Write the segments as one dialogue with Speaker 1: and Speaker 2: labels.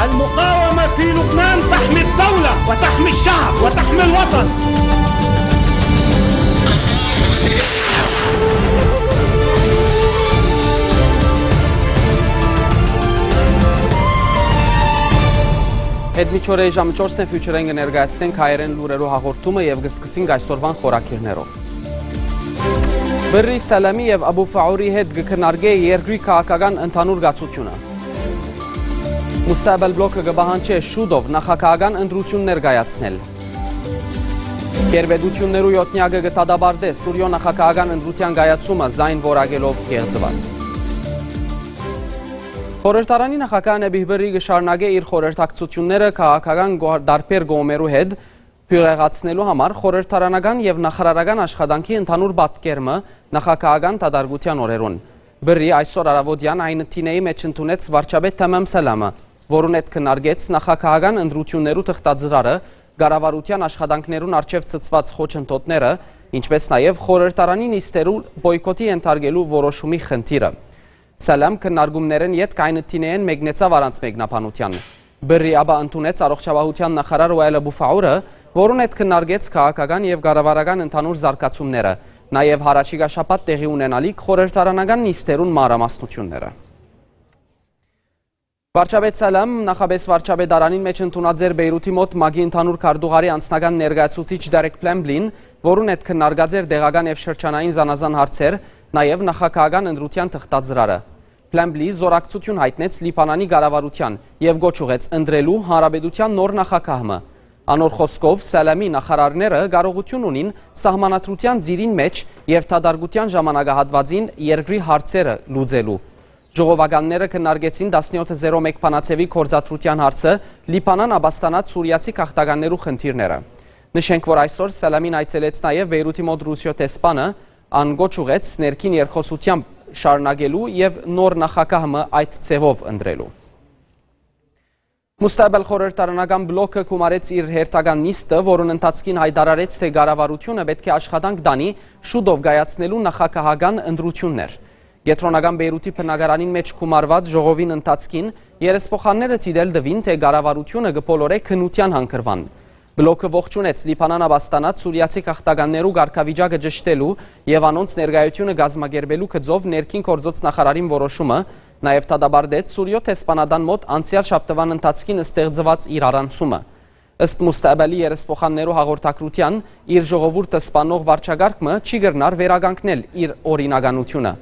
Speaker 1: المقاومة في لبنان تحمي الدولة وتحمي الشعب وتحمي الوطن.
Speaker 2: Հետմիջօրեի ժամը 4-ն է ֆյուչերեն կներկայացնենք հայերեն լուրերու հաղորդումը եւ կսկսենք այսօրվան խորակիրներով։ Բրրի Սալամի եւ Աբու Ֆաուրի հետ կքննարկե երկրի քաղաքական ընդհանուր գացությունը։ Մուստաբել բլոկը կբահանջի շուտով նախագահական ընտրություններ կայացնել։ Գերբեդություններու 7-նյակը կդադարեցնի Սուրիո նախագահական ընտրության կայացումը զայն որակելով կեղծված։ Խորհրդարանի նախագահ Նաբիհ Բրրի կշարունակի իր խորհրդակցությունները քաղաքական դարբեր կողմերու հետ փյուրեղացնելու համար խորհրդարանական եւ նախարարական աշխատանքի ընդհանուր պատկերումը նախագահական դադարության օրերուն։ Բրրի այսօր առավոտյան այն թինեի մեջ ընդունեց վարչապետ Թամամ Սալամը, որուն հետ քննարկեց նախագահական ընտրություններու թղթաձրարը, կառավարության աշխատանքներուն արչեւ ցցված խոչընդոտները, ինչպես նաեւ խորհրդարանի նիստերու բոյկոտի ենթարկելու որոշումի խնդիրը։ Սալամ քննարկումներն յետ կայնթինեեն մեկնեցավ առանց մեկնաբանության։ Բրրի ապա ընդունեց առողջապահության նախարար Ուայլ Աբու Ֆաուրը, որուն հետ քննարկեց քաղաքական եւ կառավարական ընդհանուր զարգացումները, նաեւ հարաճիգա շաբաթ տեղի ունենալիք խորհրդարանական նիստերուն մանրամասնությունները։ Վարչապետ Սալամ նախաբես վարչապետ Արանին մեջ ընդունած էր Բեյրութի մոտ ՄԱԳ-ի ընդհանուր քարտուղարի անձնական ներկայացուցիչ Դերեկ Պլեմբլին, որուն հետ քննարկած էր դեղական եւ շրջանային զանազան հարցեր, նաեւ նախագահական ընտրության թղթաձրարը։ Պլեմբլի զորակցություն հայտնեց Լիբանանի կառավարության եւ գոչ ուղեց ընտրելու հանրապետության նոր նախագահը։ Անոր խոսքով Սալամի նախարարները կարողություն ունին սահմանադրության ծիրին մեջ եւ դադարության ժամանակահատվածին երկրի հարցերը լուծելու։ Ժողովականները քննարկեցին 1701 փանացեվի կորզաթրության հարցը, Լիբանան աբաստանած սուրիացի քաղաքականներու խնդիրները։ Նշենք, որ այսօր Սալամին այցելեց նաեւ Բեյրութի մոտ Ռուսիո տեսփանը, անգոչ ուղեց ներքին երկխոսությամբ շարունակելու եւ նոր նախագահը այդ ցևով ընտրելու։ Մուստաբել խորհրդարանական բլոկը կումարեց իր հերթական նիստը, որուն ընթացքին հայտարարեց, թե կառավարությունը պետք է աշխատանք դանի շուտով կայացնելու նախագահական ընտրություններ։ Կենտրոնական Բեյրութի բնակարանին մեջ կումարված ժողովին ընթացքին երեսփոխանները ցիդել դվին, թե կառավարությունը կփոլորե քննության հանգրվան։ Բլոկը ողջունեց Լիբանան աբաստանած սուրիացի քաղաքականներու կարգավիճակը ճշտելու եւ անոնց ներկայությունը գազմագերբելու գծով ներքին գործոց նախարարին որոշումը, նաեւ դադարեցեց Սուրիո տեսփանադան մոտ անցյալ շաբթվան ընթացքին ստեղծված իր առանցումը։ Ըստ Մուստաբելի երեսփոխաններու հաղորդակցության իր ժողովուրդը սպանող վարչագարկը չի գրնար վերականգնել իր օրինականությունը։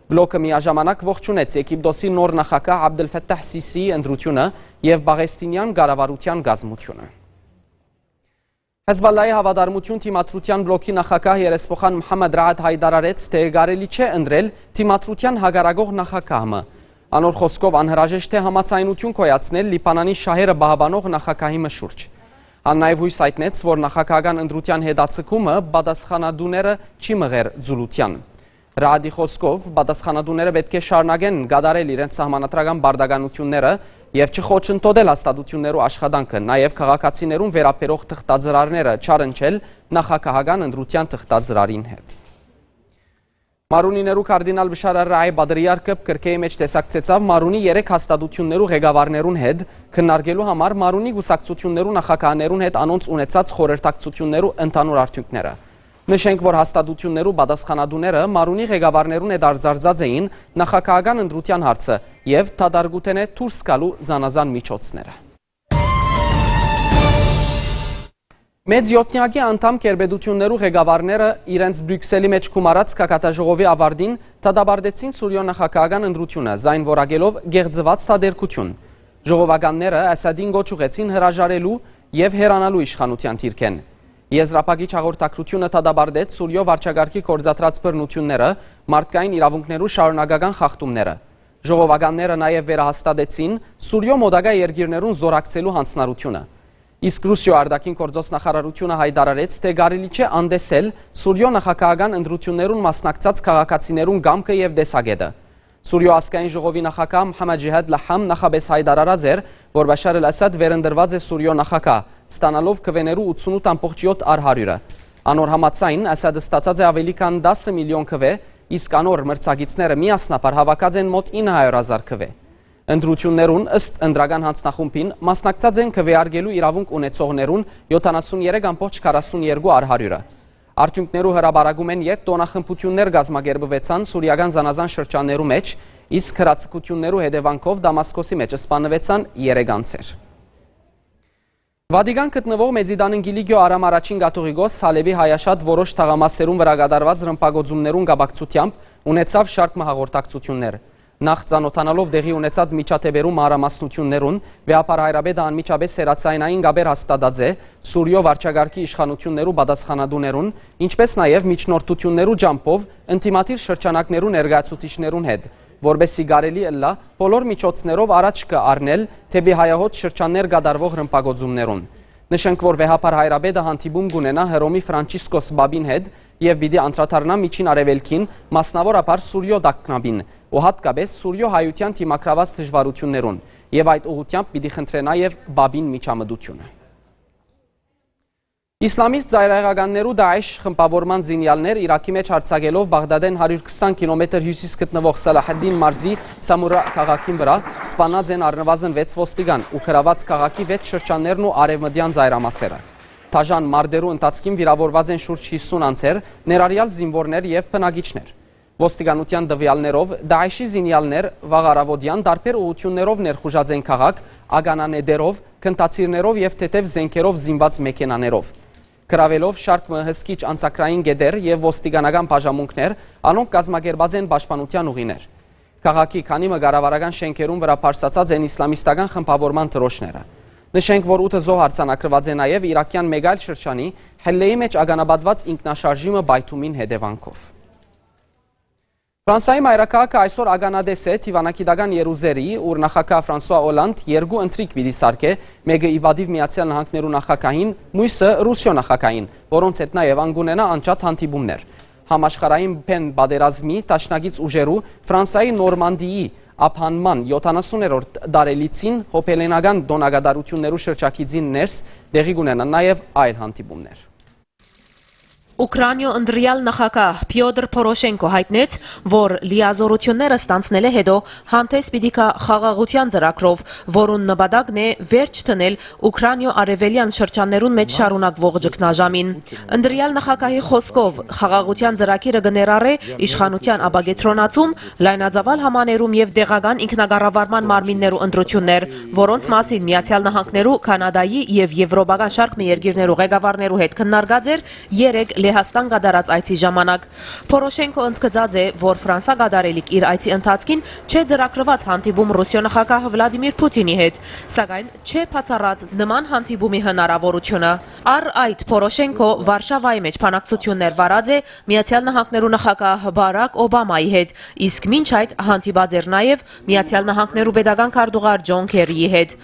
Speaker 2: Բլոկը միաժամանակ ողջունեց Եգիպտոսի նոր նախագահ Աբդել Ֆաթահ Սիսիի ընտրությունը եւ Պաղեստինյան կառավարության գազմությունը։ Հեզբալլահի հավատարմություն թիմադրության բլոկի նախագահ երեսփոխան Մուհամմադ Ռաադ հայտարարեց, թե կարելի չէ ընտրել թիմադրության հագարագող նախագահը։ Անոր խոսքով անհրաժեշտ է համաձայնություն կոյացնել Լիբանանի շահերը բահաբանող նախագահի շուրջ։ Ան նաև հույս հայտնեց, որ նախագահական ընտրության հետաձգումը պատասխանատուները չի մղեր ձուլության։ Ռաադի խոսքով պատասխանատուները պետք է շարունակեն կատարել իրենց սահմանադրական բարդականությունները եւ չխոչընդոտել հաստատություններու աշխատանքը, նաեւ քաղաքացիներուն վերաբերող թղթաձրարները չարընչել նախագահական ընտրության թղթաձրարին հետ։ Մարունիներու կարդինալ Բշար Ռաի Բադրիարքը կրկեի մեջ տեսակցեցավ Մարունի 3 հաստատություններու ղեկավարներուն հետ քննարկելու համար Մարունի գուսակցություններու նախագահներուն հետ անոնց ունեցած խորհրդակցություններու ընդհանուր արդյունքները։ Նշենք, որ հաստատություններու պատասխանատուները Մարունի ղեկավարներուն հետ արձարծած էին նախագահական ընտրության հարցը եւ դադարգութենե դուրս գալու զանազան միջոցները։ Մեծ յոթնյակի անդամ կերբեդություններու ղեկավարները իրենց Բրյուսելի մեջ կումարած կակատաժողովի ավարտին դադարեցին Սուրիո նախագահական ընտրությունը, զայն որակելով գեղձված դադարություն։ Ժողովականները Ասադին գոչ ուղեցին հրաժարելու եւ հեռանալու իշխանության թիրքեն։ Եզրափակիչ հաղորդակցությունը դադարեց Սուրիո վարչագարկի կորզատրած բռնությունները, մարդկային իրավունքներու շարունակական խախտումները։ Ժողովականները նաեւ վերահաստատեցին Սուրիո մոդագա երկիրներուն զորակցելու հանձնարարությունը։ Իսկ Ռուսիո արտաքին գործոս նախարարությունը հայտարարեց, թե կարելի չէ անդեսել Սուրիո նախագահական ընտրություններուն մասնակցած քաղաքացիներուն կամքը եւ դեսագետը։ Սուրիո ազգային ժողովի նախագահ Մուհամմադ Ջիհադ Լահամ նախաբես հայտարարած էր, որ Բաշար Ալ-Ասադ վերընտրված է Սուրիո նախագահ, ստանալով քվեներու 88.7%։ Անոր համաձայն Ասադը ստացած է ավելի քան 10 միլիոն քվե, իսկ անոր մրցակիցները միասնապար հավաքած են մոտ 900,000 քվե։ Ընտրություններուն ըստ ընդրական հանձնախումբին մասնակցած են քվեարկելու իրավունք ունեցողներուն 73.42 առ 100-ը։ Արդյունքներու հրաբարագում են յետ տոնախմբություններ գազմագերբվեցան սուրիական զանազան շրջաններու մեջ, իսկ հրացակություններու հետևանքով Դամասկոսի մեջ սպանվեցան 3 անձեր։ Վադիգան գտնվող Մեծիդանն Գիլիգիո Արամ առաջին գաթողիկոս Հալեբի հայաշատ որոշ թաղամասերուն վրա կատարված ռմբակոծումներուն կապակցությամբ ունեցավ շարք հաղորդակցություններ։ Նախ ծանոթանալով դեղի ունեցած միջաթևերու մանրամասնություններուն վեհապար հայրաբեդը անմիջապես հերացայնային գաբեր հաստատած է Սուրիո վարչագահի իշխանություններու պատասխանատուներուն, ինչպես նաև միջնորդություններու ջամփով ինտիմատիվ շրջանակներու ներկայացուցիչներուն հետ, որբեսի կարելի ըլլա բոլոր միջոցներով առաջ կառնել թեպի հայահոտ շրջաններ կատարվող ռմբակոծումներուն։ Նշենք, որ վեհապար հայրաբեդը հանդիպում կունենա Հռոմի Ֆրանցիսկոս Բաբին հետ եւ պիտի անդրադառնա միջին արևելքին, մասնավորապես Սուրիո դակնաբին, ու հատկապես Սուրիո հայության թիմակրաված դժվարություններուն, եւ այդ ուղղությամբ պիտի խնդրե նաեւ Բաբին միջամտությունը։ Իսլամիստ ծայրահեղականներու Դաեշ խմբավորման զինյալներ Իրաքի մեջ հարձակելով Բաղդադեն 120 կիլոմետր հյուսիս գտնվող Սալահեդդին մարզի Սամուրա քաղաքին վրա սպանած են առնվազն 6 ոստիկան ու քրաված քաղաքի 6 շրջաններն ու արևմտյան ծայրամասերը։ Թաժան մարտերու ընթացքին վիրավորված են շուրջ 50 անձեր, ներառյալ զինվորներ եւ բնակիչներ։ Ոստիկանության տվյալներով Դաեշի զինյալներ վաղարավոդյան տարբեր ուղղություններով ներխուժած են քաղաք, ագանանեդերով, քնտացիրներով եւ թեթև զենքերով զինված մեքենաներով։ Կրավելով շարք հսկիչ անցակրային գետեր եւ ոստիկանական բաժամունքներ, անոնք կազմակերպած են պաշտպանության ուղիներ։ Քաղաքի քանի մգարավարական շենքերուն վրա փարսացած են իսլամիստական խմբավորման դրոշները։ Նշենք, որ 8 զոհ արձանագրված է նաեւ իրաքյան մեկ այլ շրջանի Հելլեի մեջ ագանաբադված ինքնաշարժիմը բայթումին հետևանքով։ Ֆրանսիայի մայրաքաղաքը այսօր ագանադես է Թիվանակիդական Երուսերի, ուր նախագահ Ֆրանսուଆ Օլանդ երկու ընթրիք պիտի սարքե, մեկը իբադիվ Միացյալ Նահանգներու նախագահին, մյուսը Ռուսիո նախագահին, որոնց հետ նաև անգունենա անջատ հանդիպումներ։ Համաշխարհային փեն բادرազմի տաշնագից ուժերու Ֆրանսիայի Նորմանդիի ափանման 70-րդ դարելիցին հոփելենական դոնագադարություններու շրջակիցին ներս դեղի կունենան նաև այլ հանդիպումներ։
Speaker 3: Ուկրաինո ընդրյալ նախագահ Պյոտր Պորոշենկո հայտնեց, որ լիազորությունները ստանցնել է հետո հանդես պիտի գա խաղաղության ծրագրով, որուն նպատակն է վերջ դնել Ուկրաինո արևելյան շրջաններուն մեջ շարունակվող ճգնաժամին։ Ընդրյալ նախագահի խոսքով խաղաղության ծրագիրը կներառե իշխանության ապագետրոնացում, լայնածավալ համաներում եւ դեղական ինքնակառավարման մարմիններու ընտրություններ, որոնց մասին Միացյալ Նահանգներու, Կանադայի եւ եվրոպական շարք մի երկիրներու ղեկավարներու հետ քննարկած էր 3 Լեհաստան կատարած այցի ժամանակ։ Պորոշենկո ընդգծած է, որ Ֆրանսա կատարելիք իր այցի ընթացքին չէ ծրագրված հանդիպում Ռուսիո նախագահ Վլադիմիր Պուտինի հետ, սակայն չէ բացառած նման հանդիպումի հնարավորությունը։ Առ այդ Պորոշենկո Վարշավայի մեջ բանակցություններ վարած է Միացյալ Նահանգներու նախագահ Բարակ Օբամայի հետ, իսկ մինչ այդ հանդիպած էր նաև Միացյալ Նահանգներու պետական քարտուղար Ջոն Քերիի հետ։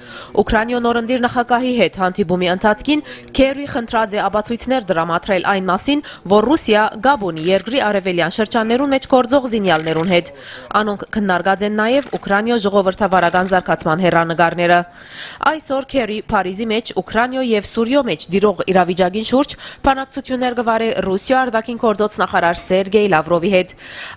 Speaker 3: Ուկրաինո նորընտիր նախագահի հետ հանդիպումի ընթացքին Քերի խնդրած է ապացույցներ դրամատրել այն մասին, որ Ռուսիա գաբոնի երկրի արևելյան շրջաններուն մեջ գործող զինյալներուն հետ։ Անոնք քննարկած են նաև Ուկրաինո ժողովրդավարական զարգացման հեռանկարները։ Այսօր Քերի Փարիզի մեջ Ուկրաինո եւ Սուրիո մեջ դիրող իրավիճակին շուրջ բանակցություններ կվարի Ռուսիա արտաքին գործոց նախարար Սերգեյ Լավրովի հետ։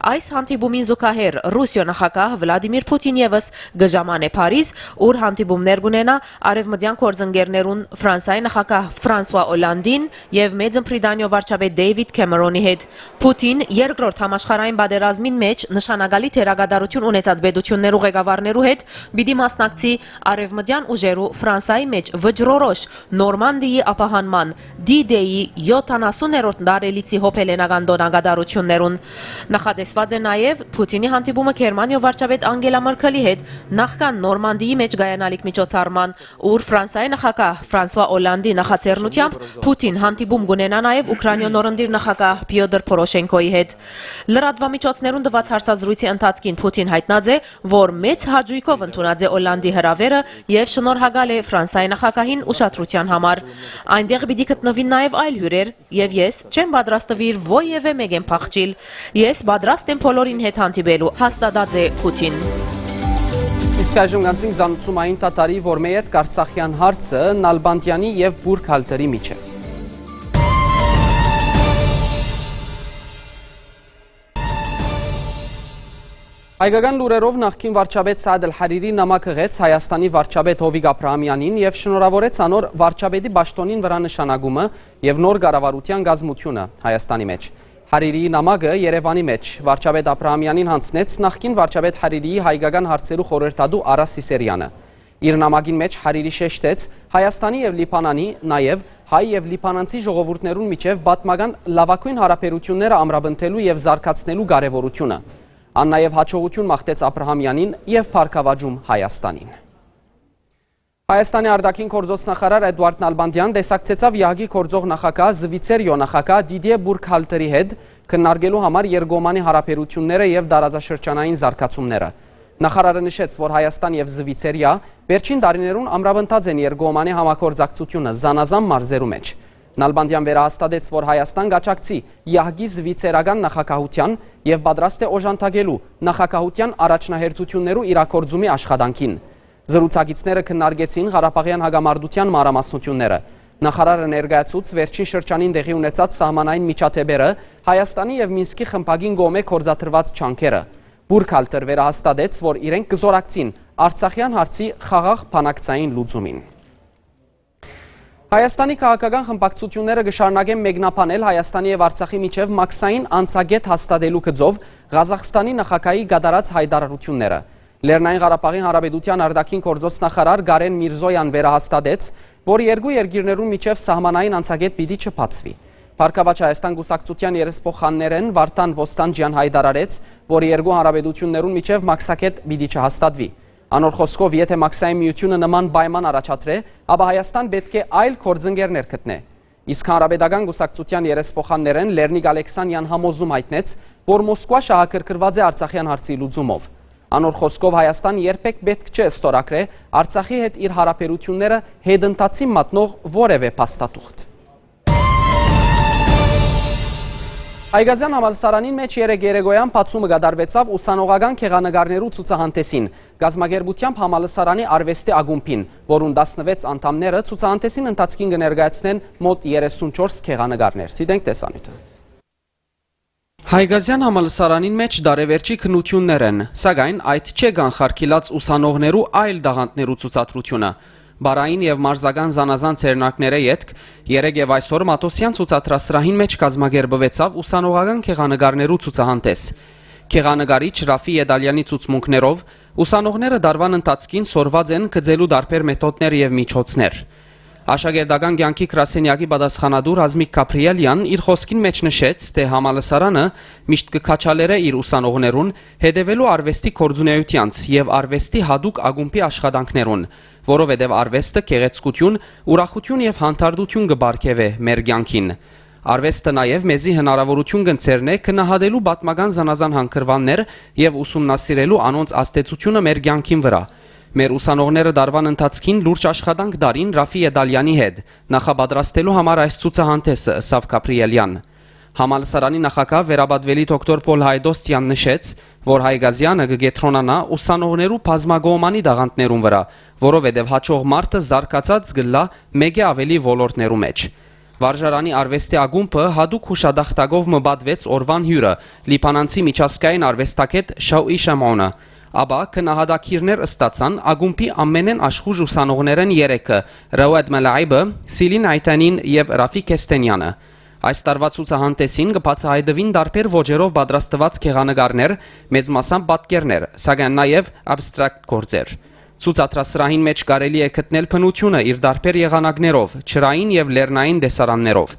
Speaker 3: Այս հանդիպումին զուգահեռ Ռուսիո նախագահ Վլադիմիր Պուտին եւս գժաման է Փարիզ, ուր հանդիպումներ կունենա արևմտյան գործընկերներուն Ֆրանսիայի նախագահ Ֆրանսուଆ Օլանդին եւ Մեծն Բրիտանիո վարչապետ Դեյվիդ Քեմերոնի հետ։ Պուտին երկրորդ համաշխարհային պատերազմին մեջ նշանակալի թերագադարություն ունեցած պետություններու ղեկավարներու հետ պիտի մասնակցի արևմտյան ուժերու Ֆրանսիայի մեջ վճռորոշ Նորմանդիի ապահանման D-Day-ի 70-րդ դարելիցի հոփելենական դոնագադարություններուն։ Նախատեսված է նաև Պուտինի հանդիպումը Գերմանիո վարչապետ Անգելա Մերքելի հետ նախքան Նորմանդիի մեջ գայանալիք միջոցառման, ուր Ֆրանսիայի նախագահ Ֆրանսուଆ Օլանդի նախաձեռնությամբ Պուտին հանդիպում կունենա նաև Ուկրաինո նորընտիր նախագահ Պյոտր Պորոշենկոյի հետ։ Լրատվամիջոցներուն տված հարցազրույցի ընթացքին Պուտին հայտնած է, որ մեծ հաճույքով ընդունած է Օլանդի հրավերը եւ շնորհակալ է Ֆրանսիայի նախագահին ուշադրության համար։ Այնտեղ պիտի գտնվին նաև այլ հյուրեր, եւ ես չեմ պատրաստվիր ովևէ մեկեն փախչիլ։ Ես պատրաստ եմ բոլորին հետ հանդիպելու, հաստատած է Պուտին։
Speaker 2: Իսկ այժմ գանցինք զանուցումային տատարի, որ մեյ հետ Կարծախյան հարցը Նալբանդյանի եւ Բուրգ Հալտերի միջև։ Հայկական լուրերով նախկին վարչապետ Սաադ Էլ-Հարիրի նամակ ըղեց Հայաստանի վարչապետ Հովիկ Աբրահամյանին եւ շնորհավորեց անոր վարչապետի պաշտոնին վրա նշանակումը եւ նոր կառավարության գազմությունը Հայաստանի մեջ։ Հարիրիի նամակը Երևանի մեջ վարչապետ Աբրահամյանին հանձնեց նախկին վարչապետ Հարիրիի հայկական հարցերու խորհրդատու Արա Սիսերյանը։ Իր նամակին մեջ Հարիրի շեշտեց Հայաստանի եւ Լիբանանի, նաեւ հայ եւ լիբանանցի ժողովուրդներուն միջև պատմական լավագույն հարաբերությունները ամրապնդելու եւ զարգացնելու կարեւորությունը։ Ան նաեւ հաջողություն մաղթեց Աբրահամյանին եւ փառքավաճում Հայաստանին։ Հայաստանի արտաքին գործոստնախարար Էդուարդ Նալբանդյան տեսակցեցավ ՀԱԳ-ի գործող նախագահ Զվիցերիո նախագահ Դիդիե Բուրգհալտերի հետ քննարկելու համար երկկողմանի հարաբերությունները եւ տարածաշրջանային զարգացումները։ Նախարարը նշեց, որ Հայաստան եւ Զվիցերիա վերջին տարիներուն ամրապնդած են երկկողմանի համագործակցությունը զանազան մարզերու մեջ։ Նալբանդյան վերահաստատեց, որ Հայաստան գաչակցի ՀԱԳ-ի զվիցերական նախագահության եւ պատրաստ է օժանդակելու նախագահության առաջնահերթություններու իրագործումի աշխատանքին։ Զրուցակիցները քննարկեցին Ղարաբաղյան հակամարտության մանրամասնությունները։ Նախարարը ներկայացուց վերջին շրջանին տեղի ունեցած սահմանային միջադեպերը Հայաստանի եւ Մինսկի խմբագին կողմէ գործադրված ջանքերը։ Բուրգհալտեր վերահաստատեց, որ իրենք կզորակցին Արցախյան հարցի խաղաղ բանակցային լուծումին։ Հայաստանի քաղաքական խմբակցությունները կշարունակեն մեկնաբանել Հայաստանի եւ Արցախի միջև մաքսային անցագետ հաստատելու գծով Ղազախստանի նախագահի կատարած հայտարարությունները։ Լեռնային Ղարաբաղի Հանրապետության արտաքին գործոստնախարար Գարեն Միրզոյան վերահաստատեց, որ երկու երկիրներուն միջև սահմանային անցագետ պիտի չբացվի։ Փառքավաճ Հայաստան գուսակցության երեսփոխաններեն Վարդան Ոստանջյան հայտարարեց, որ երկու հանրապետություններուն միջև մաքսակետ պիտի չհաստատվի։ Անոր խոսքով, եթե մաքսային միությունը նման պայման առաջադրե, ապա Հայաստան պետք է այլ գործընկերներ գտնե։ Իսկ հանրապետական գուսակցության երեսփոխաններեն Լեռնիկ Ալեքսանյան համոզում հայտնեց, որ Մոսկվա շահագրգռված է Արցախյան հարցի լուծումով։ Անոր խոսքով Հայաստան երբեք պետք չէ ստորագրե Արցախի հետ իր հարաբերությունները հետընթացի մատնող որևէ փաստաթուղթ։ Հայգազյան համալսարանին մեջ երեգոյան բացումը կատարվեցավ ուսանողական քեղանկարներու ցուցահանդեսին, գազմագերբությամբ համալսարանի արվեստի ակումբին, որուն 16 անդամները ցուցահանդեսին ընթացքին կներկայացնեն մոտ 34 քեղանկարներ։ Դիտենք տեսանյութը։ Հայգազյան համալսարանին մեջ դարևերջի քննություններ են, սակայն այդ չէ կանխարգելած ուսանողներու այլ դաղանդներու ցուցադրությունը։ Բարային եւ մարզական զանազան ցերնակները յետք երեկ եւ այսօր Մատոսյան ցուցադրասրահին մեջ կազմակերպվեցավ ուսանողական քեղանկարներու ցուցահանդես։ Քեղանկարիչ Ռաֆի Եդալյանի ցուցմունքներով ուսանողները դարվան ընթացքին սորված են գծելու դարբեր մեթոդներ եւ միջոցներ։ Աշակերտական կյանքի գրասենյակի պատասխանատու Ռազմիկ Կապրիելյան իր խոսքին մեջ նշեց, թե համալսարանը միշտ կքաչալեր է իր ուսանողներուն հետևելու արվեստի գործունեությանց եւ արվեստի հadoop ակումբի աշխատանքներուն, որովհետեւ արվեստը գեղեցկություն, ուրախություն եւ հանդարտություն կբարգեւե մեր կյանքին։ Արվեստը նաեւ մեզի հնարավորություն կընձեռնե քննադատելու պատմական զանազան հանգրվաններ եւ ուսումնասիրելու անոնց ազդեցությունը մեր կյանքին վրա։ Մեր ուսանողները դարվան ընթացքին լուրջ աշխատանք դարին Ռաֆի Եդալյանի հետ, նախապատրաստելու համար այս ցուցահանդեսը, ըստ Կապրիելյան։ Համալսարանի նախագահ վերաբադվելի դոկտոր Պոլ Հայդոստյան նշեց, որ Հայգազյանը կգետրոնանա ուսանողներու բազմագոմանի դաղանդներուն վրա, որովհետև հաջող մարդը զարգացած գլա մեկ է ավելի ոլորտներու մեջ։ Վարժարանի արվեստի ակումբը հadoop հուշադախտակով մբադվեց օրվան հյուրը, լիբանանցի միջազգային արվեստագետ Շաուի Շամոնը։ Աբա քնահատակիրներ ըստացան ակումբի ամենեն աշխուժ ուսանողներն երեքը՝ Ռաուադ Մալայբը, Սիլին Այտանին եւ Ռաֆի Քեստենյանը։ Այս տարվա ցուցահանդեսին կբացահայտվին դարբեր ոճերով պատրաստված քեղանկարներ, մեծ մասամբ պատկերներ, սակայն նաեւ աբստրակտ գործեր։ Ցուցադրասրահին մեջ կարելի է գտնել բնությունը իր դարբեր եղանակներով, ճրային եւ լեռնային դեսարաններով։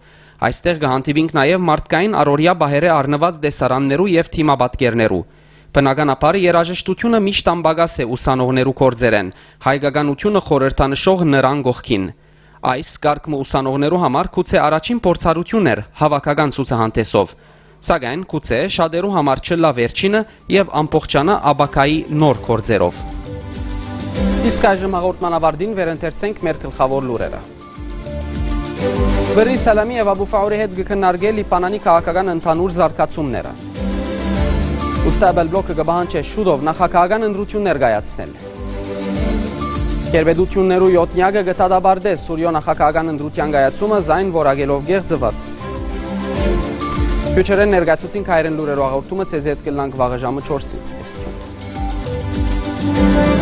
Speaker 2: Այստեղ կհանդիպինք նաեւ մարդկային առօրյա բահերը առնված դեսարաններու եւ թիմապատկերներու։ Բնականաբար երաժշտությունը միշտ անբագաս է ուսանողներու գործերեն, հայկականությունը խորհրդանշող նրան գողքին։ Այս կարգը ուսանողներու համար գուցե առաջին փորձառություն էր հավաքական ցուցահանդեսով, սակայն գուցե շատերու համար չլա վերջինը եւ ամբողջանա աբակայի նոր գործերով։ Իսկ այժմ հաղորդման ավարտին վերընթերցենք մեր գլխավոր լուրերը։ Բրի Սալամի եւ Աբու Ֆաուրի հետ կքննարկել Լիբանանի քաղաքական ընդհանուր զարգացումները։ Ուստաբել բլոկը կբահանջի շուտով նախագահական ընտրություններ կայացնել։ Գերբեդություններու 7-նյակը կդադարեցնի Սուրիո նախագահական ընտրության կայացումը զայն որակելով գեղձված։ Քուչերեն ներկայացուցին հայերեն լուրերու հաղորդումը ցեզ հետ կլանք վաղը ժամը 4-ից։
Speaker 3: Ալիևը։